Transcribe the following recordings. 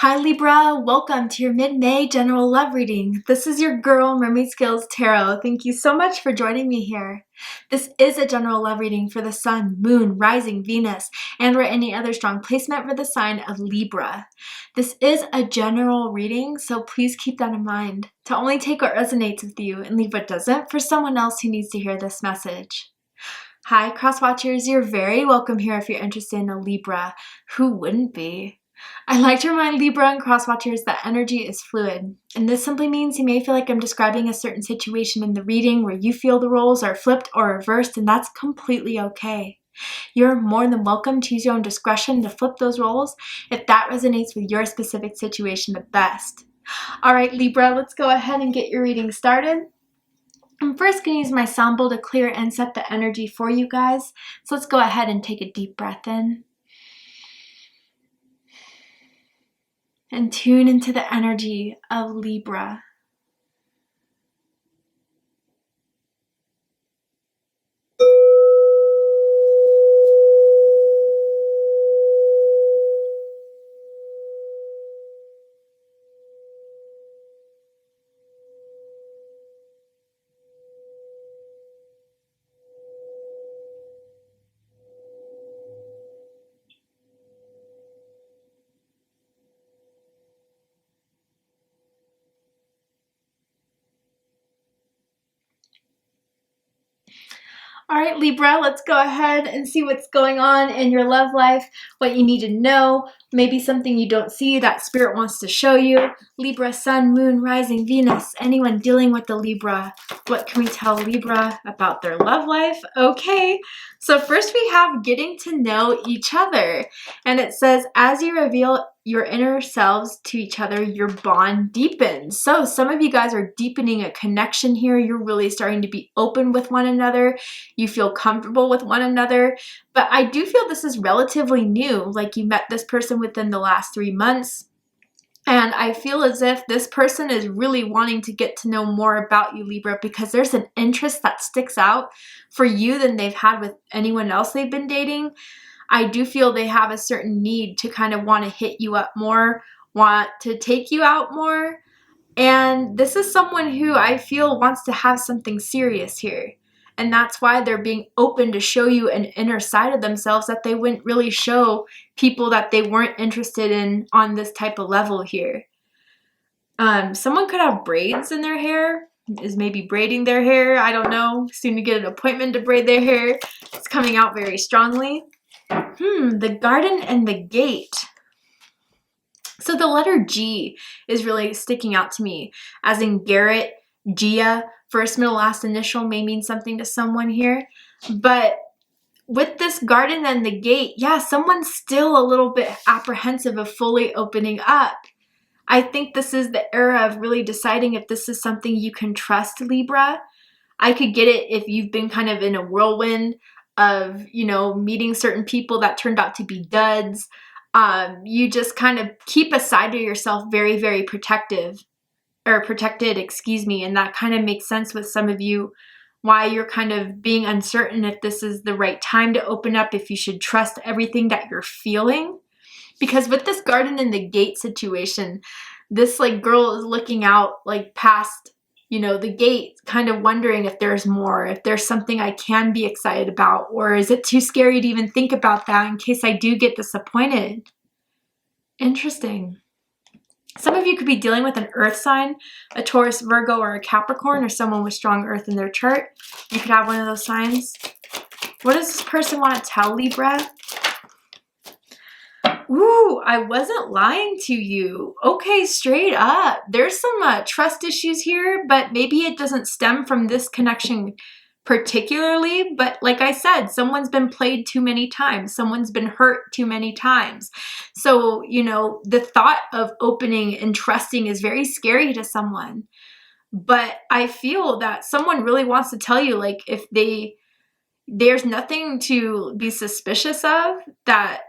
Hi Libra, welcome to your mid-May general love reading. This is your girl, Mermaid Skills Tarot. Thank you so much for joining me here. This is a general love reading for the Sun, Moon, Rising, Venus, and or any other strong placement for the sign of Libra. This is a general reading, so please keep that in mind. To only take what resonates with you and leave what doesn't for someone else who needs to hear this message. Hi cross watchers, you're very welcome here if you're interested in a Libra. Who wouldn't be? I like to remind Libra and cross-watchers that energy is fluid, and this simply means you may feel like I'm describing a certain situation in the reading where you feel the roles are flipped or reversed, and that's completely okay. You're more than welcome to use your own discretion to flip those roles if that resonates with your specific situation the best. All right, Libra, let's go ahead and get your reading started. I'm first going to use my sound bowl to clear and set the energy for you guys, so let's go ahead and take a deep breath in. And tune into the energy of Libra. All right, Libra, let's go ahead and see what's going on in your love life, what you need to know, maybe something you don't see that Spirit wants to show you. Libra, Sun, Moon, Rising, Venus, anyone dealing with the Libra. What can we tell Libra about their love life? Okay, so first we have getting to know each other. And it says, as you reveal your inner selves to each other, your bond deepens. So some of you guys are deepening a connection here. You're really starting to be open with one another. You feel comfortable with one another. But I do feel this is relatively new, like you met this person within the last 3 months. And I feel as if this person is really wanting to get to know more about you, Libra, because there's an interest that sticks out for you than they've had with anyone else they've been dating. I do feel they have a certain need to kind of want to hit you up more, want to take you out more. And this is someone who I feel wants to have something serious here. And that's why they're being open to show you an inner side of themselves that they wouldn't really show people that they weren't interested in on this type of level here. Someone could have braids in their hair, is maybe braiding their hair. I don't know. Soon to get an appointment to braid their hair. It's coming out very strongly. The garden and the gate. So the letter G is really sticking out to me, as in Garrett, Gia. First, middle, last initial may mean something to someone here. But with this garden and the gate, yeah, someone's still a little bit apprehensive of fully opening up. I think this is the era of really deciding if this is something you can trust, Libra. I could get it if you've been kind of in a whirlwind of, meeting certain people that turned out to be duds. You just kind of keep a side of yourself very, very protected, and that kind of makes sense with some of you, why you're kind of being uncertain if this is the right time to open up, if you should trust everything that you're feeling. Because with this garden and the gate situation, this girl is looking out past, the gate, kind of wondering if there's more, if there's something I can be excited about, or is it too scary to even think about that in case I do get disappointed? Interesting. Some of you could be dealing with an earth sign, a Taurus, Virgo, or a Capricorn, or someone with strong earth in their chart. You could have one of those signs. What does this person want to tell Libra? Ooh, I wasn't lying to you. Okay, straight up. There's some trust issues here, but maybe it doesn't stem from this connection particularly. But like I said, someone's been played too many times. Someone's been hurt too many times. So, the thought of opening and trusting is very scary to someone. But I feel that someone really wants to tell you, if there's nothing to be suspicious of, that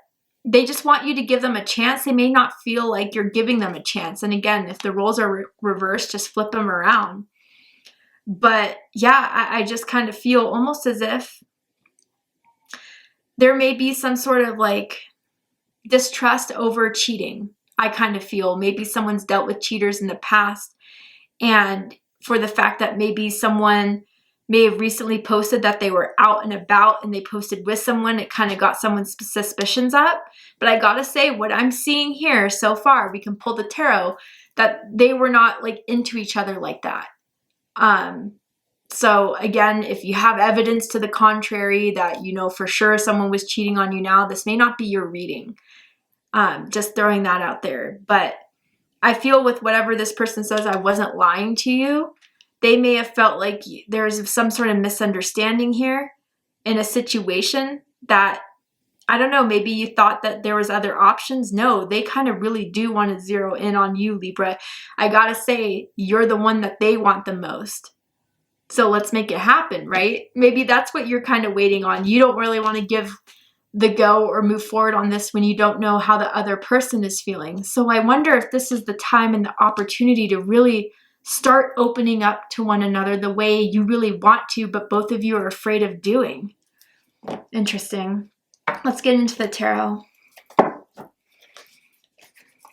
they just want you to give them a chance. They may not feel like you're giving them a chance. And again, if the roles are reversed, just flip them around. But yeah, I just kind of feel almost as if there may be some sort of distrust over cheating. I kind of feel maybe someone's dealt with cheaters in the past, and for the fact that maybe someone may have recently posted that they were out and about and they posted with someone, it kind of got someone's suspicions up. But I gotta say, what I'm seeing here so far, we can pull the tarot, that they were not like into each other like that. So again, if you have evidence to the contrary that you know for sure someone was cheating on you now, this may not be your reading. Just throwing that out there. But I feel with whatever this person says, I wasn't lying to you. They may have felt like there's some sort of misunderstanding here in a situation that, I don't know, maybe you thought that there was other options. No, they kind of really do want to zero in on you, Libra. I gotta say, you're the one that they want the most. So let's make it happen, right? Maybe that's what you're kind of waiting on. You don't really want to give the go or move forward on this when you don't know how the other person is feeling. So I wonder if this is the time and the opportunity to really start opening up to one another the way you really want to, but both of you are afraid of doing. Interesting. Let's get into the tarot.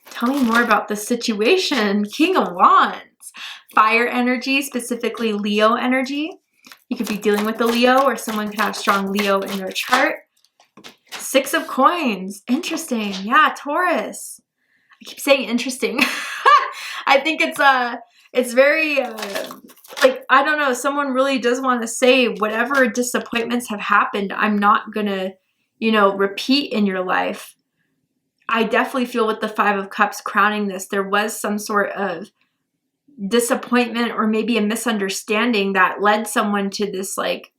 Tell me more about the situation. King of Wands. Fire energy, specifically Leo energy. You could be dealing with a Leo, or someone could have strong Leo in their chart. Six of Coins. Interesting. Yeah, Taurus. I keep saying interesting. I think it's very, like, I don't know, someone really does want to say whatever disappointments have happened, I'm not going to, you know, repeat in your life. I definitely feel with the Five of Cups crowning this, there was some sort of disappointment or maybe a misunderstanding that led someone to this, like,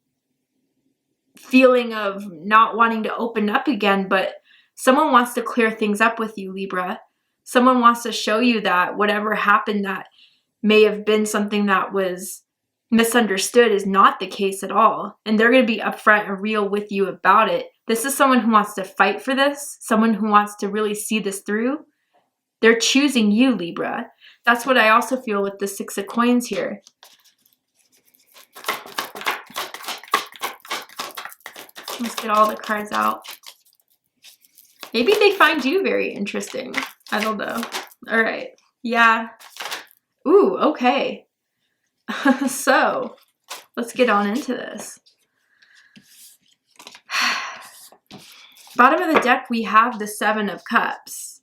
feeling of not wanting to open up again, but someone wants to clear things up with you, Libra. Someone wants to show you that whatever happened that may have been something that was misunderstood is not the case at all. And they're going to be upfront and real with you about it. This is someone who wants to fight for this, someone who wants to really see this through. They're choosing you, Libra. That's what I also feel with the Six of Coins here. Let's get all the cards out. Maybe they find you very interesting. I don't know. All right. Yeah. Ooh, okay. So, let's get on into this. Bottom of the deck, we have the Seven of Cups.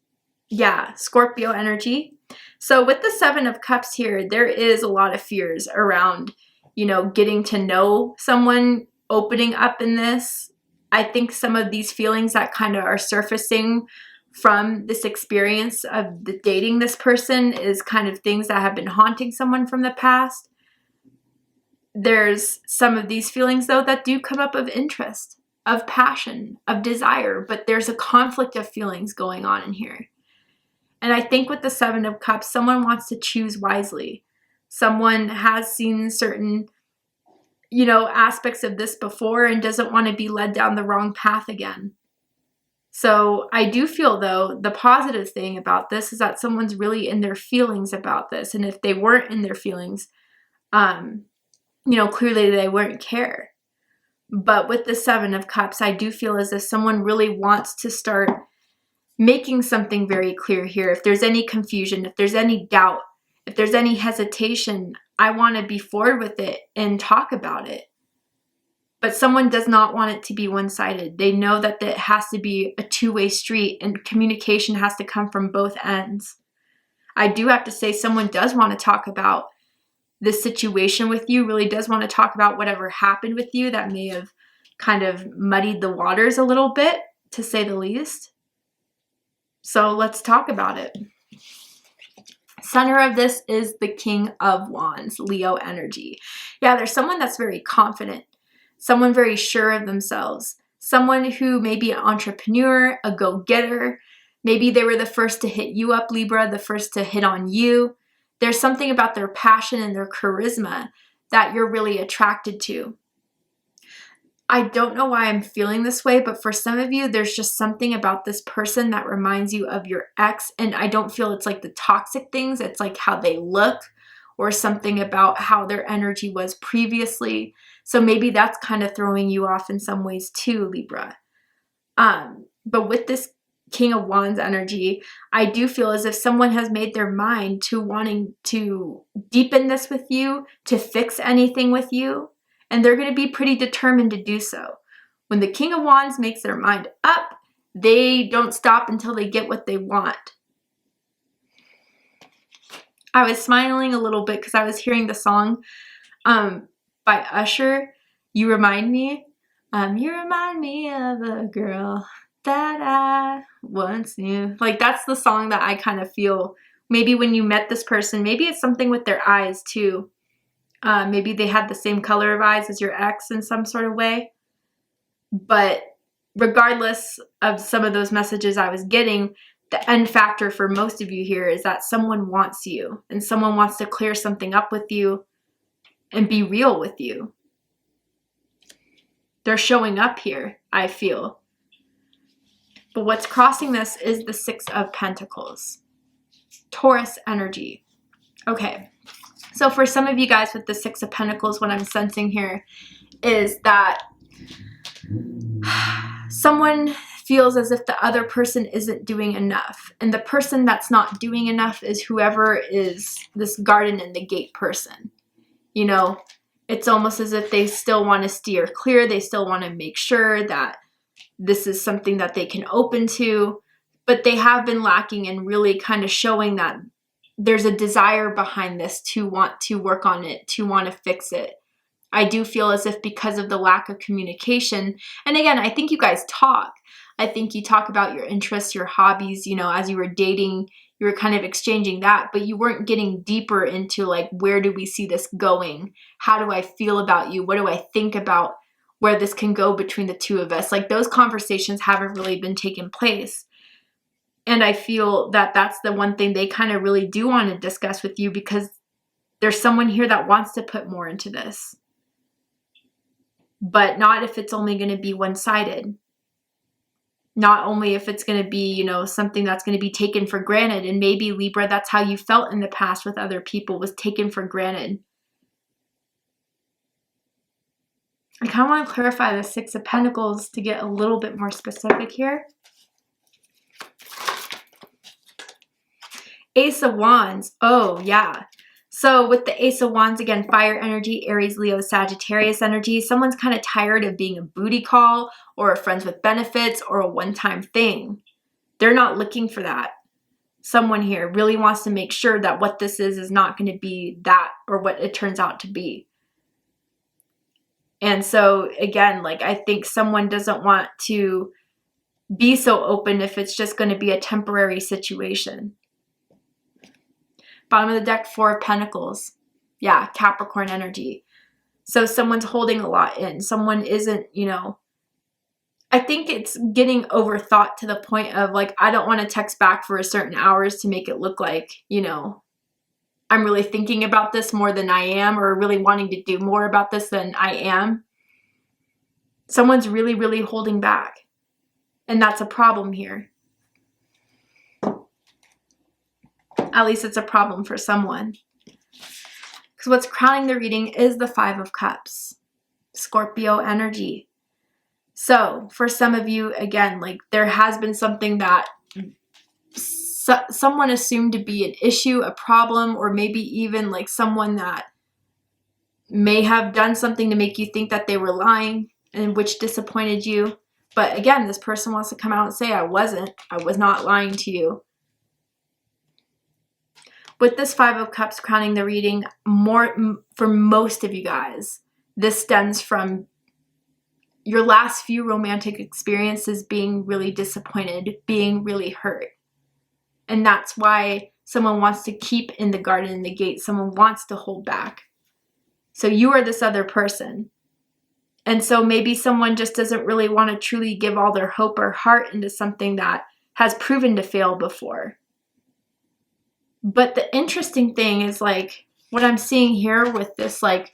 Yeah, Scorpio energy. So with the Seven of Cups here, there is a lot of fears around, you know, getting to know someone, opening up in this. I think some of these feelings that kind of are surfacing from this experience of dating this person is kind of things that have been haunting someone from the past. There's some of these feelings, though, that do come up of interest, of passion, of desire, but there's a conflict of feelings going on in here. And I think with the Seven of Cups, someone wants to choose wisely. Someone has seen certain, you know, aspects of this before and doesn't want to be led down the wrong path again. So I do feel, though, the positive thing about this is that someone's really in their feelings about this. And if they weren't in their feelings, you know, clearly they wouldn't care. But with the Seven of Cups, I do feel as if someone really wants to start making something very clear here. If there's any confusion, if there's any doubt, if there's any hesitation, I want to be forward with it and talk about it. But someone does not want it to be one-sided. They know that it has to be a two-way street and communication has to come from both ends. I do have to say someone does want to talk about this situation with you, really does want to talk about whatever happened with you that may have kind of muddied the waters a little bit, to say the least. So let's talk about it. Center of this is the King of Wands, Leo energy. Yeah, there's someone that's very confident, someone very sure of themselves, someone who may be an entrepreneur, a go-getter. Maybe they were the first to hit you up, Libra, the first to hit on you. There's something about their passion and their charisma that you're really attracted to. I don't know why I'm feeling this way, but for some of you, there's just something about this person that reminds you of your ex. And I don't feel it's like the toxic things. It's like how they look or something about how their energy was previously. So maybe that's kind of throwing you off in some ways too, Libra. But with this King of Wands energy, I do feel as if someone has made their mind to wanting to deepen this with you, to fix anything with you, and they're going to be pretty determined to do so. When the King of Wands makes their mind up, they don't stop until they get what they want. I was smiling a little bit because I was hearing the song by Usher, You Remind Me. You remind me of a girl that I once knew. Like, that's the song that I kind of feel. Maybe when you met this person, maybe it's something with their eyes too. Maybe they had the same color of eyes as your ex in some sort of way. But regardless of some of those messages I was getting, the end factor for most of you here is that someone wants you and someone wants to clear something up with you and be real with you. They're showing up here, I feel. But what's crossing this is the Six of Pentacles. Taurus energy. Okay. So for some of you guys with the Six of Pentacles, what I'm sensing here is that someone feels as if the other person isn't doing enough. And the person that's not doing enough is whoever is this garden in the gate person. You know, it's almost as if they still want to steer clear. They still want to make sure that this is something that they can open to. But they have been lacking in really kind of showing that there's a desire behind this to want to work on it, to want to fix it. I do feel as if because of the lack of communication, and again, I think you guys talk. I think you talk about your interests, your hobbies, you know, as you were dating, you were kind of exchanging that, but you weren't getting deeper into like, where do we see this going? How do I feel about you? What do I think about where this can go between the two of us? Like, those conversations haven't really been taking place. And I feel that that's the one thing they kind of really do want to discuss with you, because there's someone here that wants to put more into this. But not if it's only going to be one-sided. Not only if it's going to be, you know, something that's going to be taken for granted. And maybe, Libra, that's how you felt in the past with other people, was taken for granted. I kind of want to clarify the Six of Pentacles to get a little bit more specific here. Ace of Wands. Oh, yeah. So with the Ace of Wands, again, fire energy, Aries, Leo, Sagittarius energy. Someone's kind of tired of being a booty call or a friends with benefits or a one-time thing. They're not looking for that. Someone here really wants to make sure that what this is not going to be that or what it turns out to be. And so, again, like, I think someone doesn't want to be so open if it's just going to be a temporary situation. Bottom of the deck, Four of Pentacles. Yeah, Capricorn energy. So someone's holding a lot in. Someone isn't, you know, I think it's getting overthought to the point of like, I don't want to text back for a certain hours to make it look like, you know, I'm really thinking about this more than I am, or really wanting to do more about this than I am. Someone's really, really holding back. And that's a problem here. At least it's a problem for someone. Because what's crowning the reading is the Five of Cups. Scorpio energy. So for some of you, again, like, there has been something that someone assumed to be an issue, a problem, or maybe even like someone that may have done something to make you think that they were lying, and which disappointed you. But again, this person wants to come out and say, I was not lying to you. With this Five of Cups crowning the reading, for most of you guys, this stems from your last few romantic experiences being really disappointed, being really hurt. And that's why someone wants to keep in the garden in the gate. Someone wants to hold back. So you are this other person. And so maybe someone just doesn't really want to truly give all their hope or heart into something that has proven to fail before. But the interesting thing is, like, what I'm seeing here with this, like,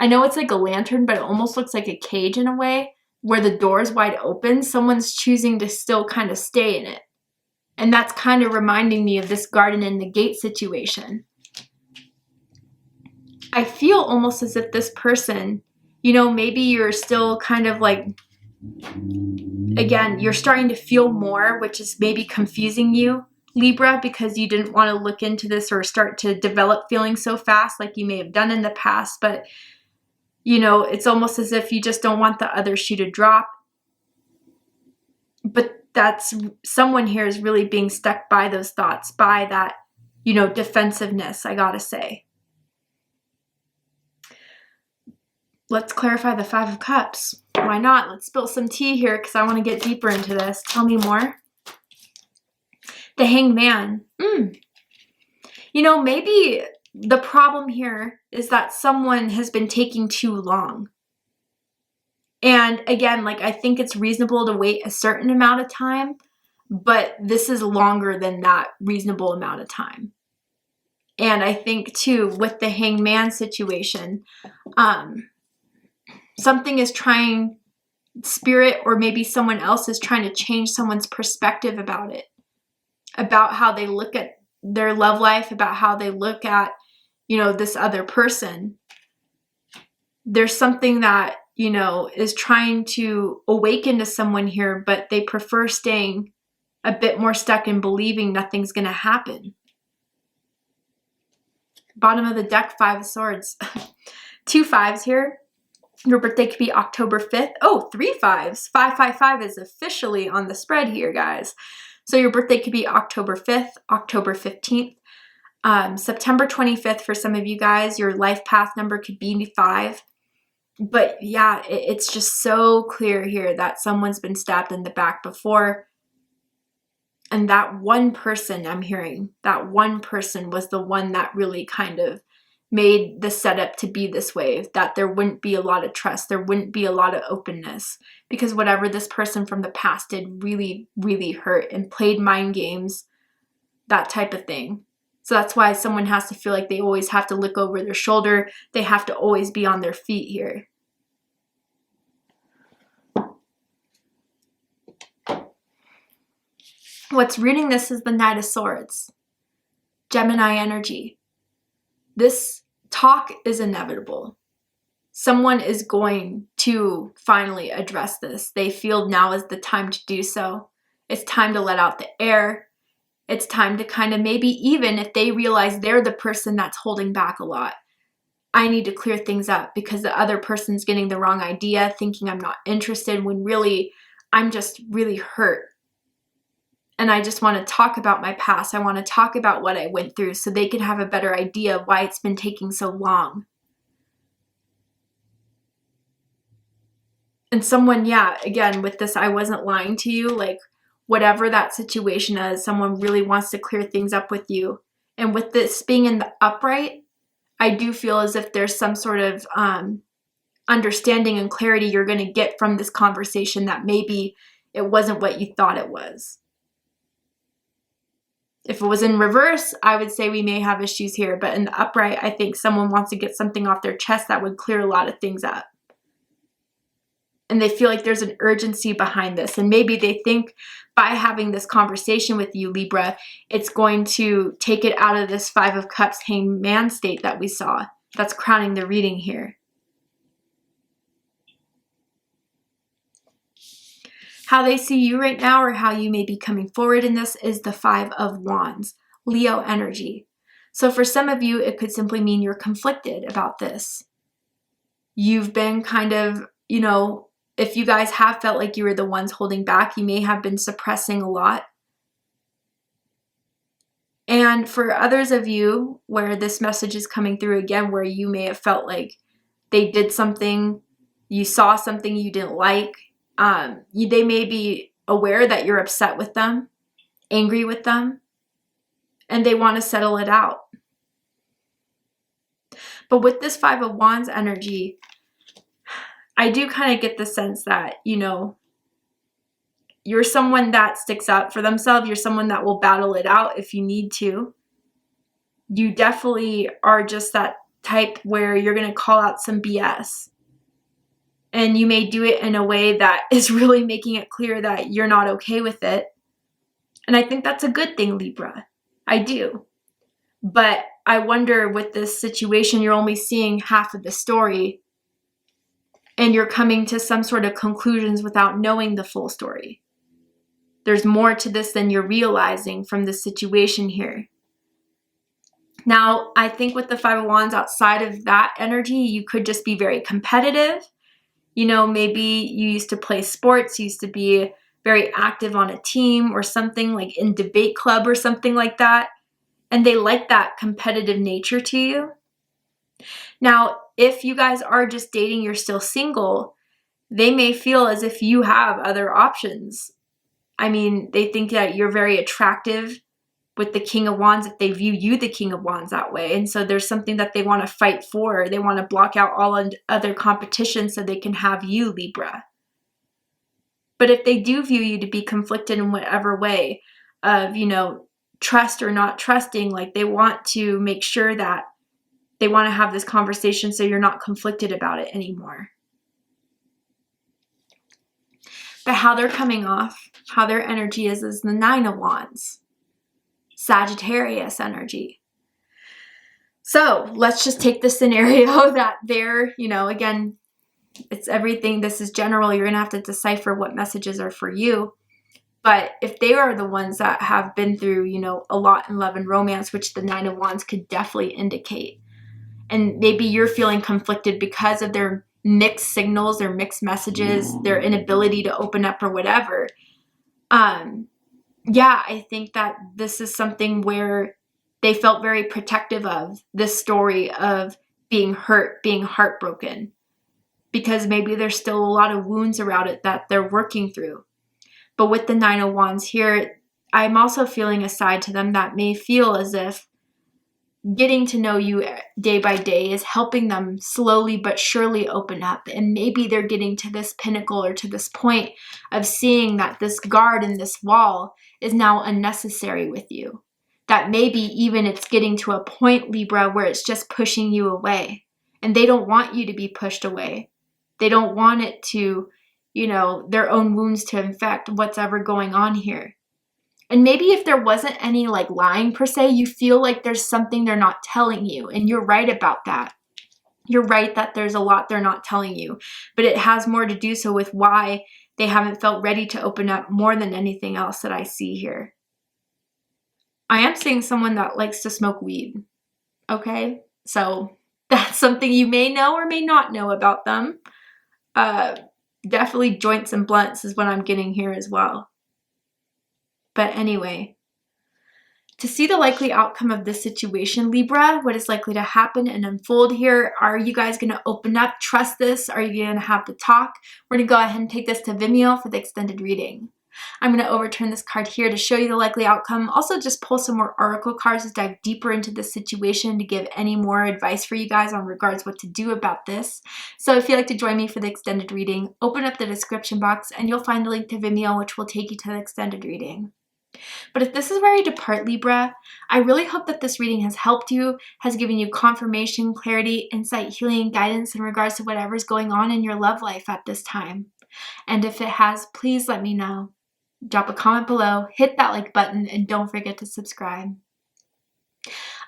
I know it's like a lantern, but it almost looks like a cage in a way, where the door is wide open. Someone's choosing to still kind of stay in it. And that's kind of reminding me of this garden in the gate situation. I feel almost as if this person, you know, maybe you're still kind of like again, you're starting to feel more, which is maybe confusing you, Libra, because you didn't want to look into this or start to develop feelings so fast like you may have done in the past. But, you know, it's almost as if you just don't want the other shoe to drop. But that's, someone here is really being stuck by those thoughts, by that, you know, defensiveness, I gotta say. Let's clarify the Five of Cups. Why not? Let's spill some tea here because I want to get deeper into this. Tell me more. The Hanged Man. You know, maybe the problem here is that someone has been taking too long. And again, like, I think it's reasonable to wait a certain amount of time, but this is longer than that reasonable amount of time. And I think too, with the Hanged Man situation, something is trying, spirit or maybe someone else is trying to change someone's perspective about it, about how they look at their love life, about how they look at, you know, this other person. There's something that, you know, is trying to awaken to someone here, but they prefer staying a bit more stuck in believing nothing's going to happen. Bottom of the deck, Five of Swords. 2 5s here. Your birthday could be October 5th. Oh, 3 5s. 555 is officially on the spread here, guys. So your birthday could be October 5th, October 15th, September 25th for some of you guys. Your life path number could be 5. But yeah, it's just so clear here that someone's been stabbed in the back before. And that one person I'm hearing, that one person was the one that really kind of made the setup to be this way, that there wouldn't be a lot of trust, there wouldn't be a lot of openness, because whatever this person from the past did really, really hurt and played mind games, that type of thing. So that's why someone has to feel like they always have to look over their shoulder. They have to always be on their feet here. What's reading this is the Knight of Swords, Gemini energy. This talk is inevitable. Someone is going to finally address this. They feel now is the time to do so. It's time to let out the air. It's time to kind of, maybe even if they realize they're the person that's holding back a lot, I need to clear things up because the other person's getting the wrong idea, thinking I'm not interested, when really I'm just really hurt. And I just want to talk about my past. I want to talk about what I went through so they can have a better idea of why it's been taking so long. And someone, yeah, again, with this, I wasn't lying to you, like whatever that situation is, someone really wants to clear things up with you. And with this being in the upright, I do feel as if there's some sort of understanding and clarity you're going to get from this conversation that maybe it wasn't what you thought it was. If it was in reverse, I would say we may have issues here. But in the upright, I think someone wants to get something off their chest that would clear a lot of things up. And they feel like there's an urgency behind this. And maybe they think by having this conversation with you, Libra, it's going to take it out of this Five of Cups Hanged Man state that we saw. That's crowning the reading here. How they see you right now, or how you may be coming forward in this, is the Five of Wands, Leo energy. So for some of you, it could simply mean you're conflicted about this. You've been kind of, you know, if you guys have felt like you were the ones holding back, you may have been suppressing a lot. And for others of you, where this message is coming through again, where you may have felt like they did something, you saw something you didn't like, they may be aware that you're upset with them, angry with them, and they want to settle it out. But with this Five of Wands energy, I do kind of get the sense that, you know, you're someone that sticks up for themselves. You're someone that will battle it out if you need to. You definitely are just that type where you're going to call out some BS. And you may do it in a way that is really making it clear that you're not okay with it. And I think that's a good thing, Libra. I do. But I wonder with this situation, you're only seeing half of the story. and you're coming to some sort of conclusions without knowing the full story. There's more to this than you're realizing from this situation here. Now, I think with the Five of Wands, outside of that energy, you could just be very competitive. You know, maybe you used to play sports, you used to be very active on a team or something, like in debate club or something like that. And they like that competitive nature to you. Now, if you guys are just dating, you're still single, they may feel as if you have other options. I mean, they think that you're very attractive with the King of Wands if they view you the King of Wands that way. And so there's something that they want to fight for. They want to block out all other competition so they can have you, Libra. But if they do view you to be conflicted in whatever way of, you know, trust or not trusting, like they want to make sure that they want to have this conversation so you're not conflicted about it anymore. But how they're coming off, how their energy is the Nine of Wands. Sagittarius energy. So let's just take the scenario that they're, you know, again, it's everything. This is general. You're going to have to decipher what messages are for you. But if they are the ones that have been through, you know, a lot in love and romance, which the Nine of Wands could definitely indicate, and maybe you're feeling conflicted because of their mixed signals, their mixed messages, their inability to open up or whatever. Yeah, I think that this is something where they felt very protective of this story of being hurt, being heartbroken, because maybe there's still a lot of wounds around it that they're working through. But with the Nine of Wands here, I'm also feeling a side to them that may feel as if getting to know you day by day is helping them slowly but surely open up. And maybe they're getting to this pinnacle or to this point of seeing that this guard and this wall is now unnecessary with you. That maybe even it's getting to a point, Libra, where it's just pushing you away. And they don't want you to be pushed away. They don't want it to, you know, their own wounds to infect what's ever going on here. And maybe if there wasn't any like lying per se, you feel like there's something they're not telling you. And you're right about that. You're right that there's a lot they're not telling you. But it has more to do so with why they haven't felt ready to open up more than anything else that I see here. I am seeing someone that likes to smoke weed. Okay? So that's something you may know or may not know about them. Definitely joints and blunts is what I'm getting here as well. But anyway, to see the likely outcome of this situation, Libra, what is likely to happen and unfold here? Are you guys going to open up, trust this? Are you going to have the talk? We're going to go ahead and take this to Vimeo for the extended reading. I'm going to overturn this card here to show you the likely outcome. Also, just pull some more oracle cards to dive deeper into this situation to give any more advice for you guys on regards what to do about this. So if you'd like to join me for the extended reading, open up the description box and you'll find a link to Vimeo, which will take you to the extended reading. But if this is where I depart, Libra, I really hope that this reading has helped you, has given you confirmation, clarity, insight, healing, guidance in regards to whatever's going on in your love life at this time. And if it has, please let me know. Drop a comment below, hit that like button, and don't forget to subscribe.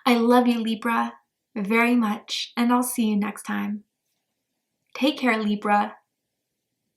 I love you, Libra, very much, and I'll see you next time. Take care, Libra.